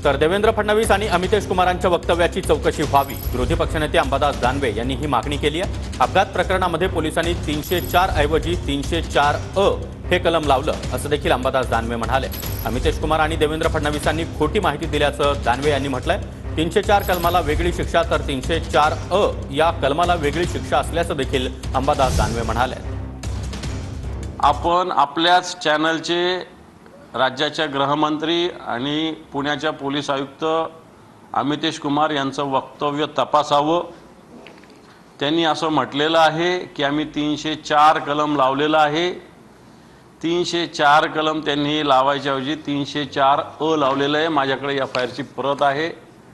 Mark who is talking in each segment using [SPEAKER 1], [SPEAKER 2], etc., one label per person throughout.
[SPEAKER 1] तर देवेंद्र फडणवीस आणि अमितेश कुमारांच्या वक्तव्याची चौकशी व्हावी, विरोधी पक्षनेते अंबादास दानवे यांनी ही मागणी केली आहे। अपघात प्रकरणामध्ये पोलिसांनी 304 ऐवजी 304 हे कलम लावलं असं देखील अंबादास दानवे म्हणाले। अमितेश कुमार आणि देवेंद्र फडणवीसांनी खोटी माहिती दिल्याचं दानवे यांनी म्हटलंय। 304 कलमाला वेगळी शिक्षा तर 304 या कलमाला वेगळी शिक्षा असल्याचं देखील अंबादास दानवे म्हणाले।
[SPEAKER 2] आपण आपल्याच चॅनलचे राज्याच्या गृहमंत्री आणि पुण्याच्या पोलीस आयुक्त अमितेश कुमार यांचं वक्तव्य तपासावं। त्यांनी असं म्हटलेलं आहे की आम्ही 304 कलम लावलेला आहे। 304 कलम त्यांनी लावायच्या ऐवजी 304 लावलेलं आहे। माझ्याकडे एफआयआरची प्रत आहे।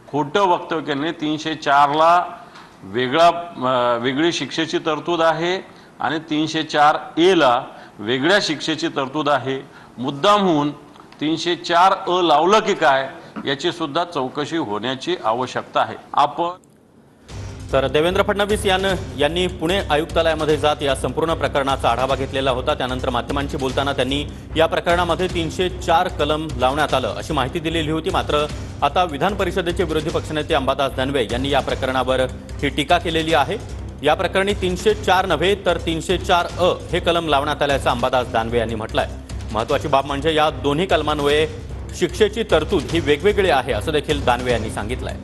[SPEAKER 2] खोटं वक्तव्य केल्याने 304 ला वेगळी शिक्षेची तरतूद आहे आणि 304 ला वेगळ्या शिक्षेची तरतूद आहे। मुद्दामहून 304 लावलं की काय याची सुद्धा चौकशी होण्याची आवश्यकता आहे। आपण
[SPEAKER 1] तर देवेंद्र फडणवीस यांनी पुणे आयुक्तालयामध्ये जात या संपूर्ण प्रकरणाचा आढावा घेतलेला होता। त्यानंतर माध्यमांशी बोलताना त्यांनी या प्रकरणामध्ये 304 कलम लावण्यात आलं अशी माहिती दिलेली होती। मात्र आता विधान परिषदेचे विरोधी पक्षनेते अंबादास दानवे यांनी या प्रकरणावर ही टीका केलेली आहे। या प्रकरणी 304 नव्हे तर 304 हे कलम लावण्यात आल्याचं अंबादास दानवे यांनी म्हटलंय। महत्त्वाची बाब म्हणजे या दोन्ही कलमांमुळे शिक्षेची तरतूद ही वेगवेगळी आहे असं देखील दानवे यांनी सांगितलंय।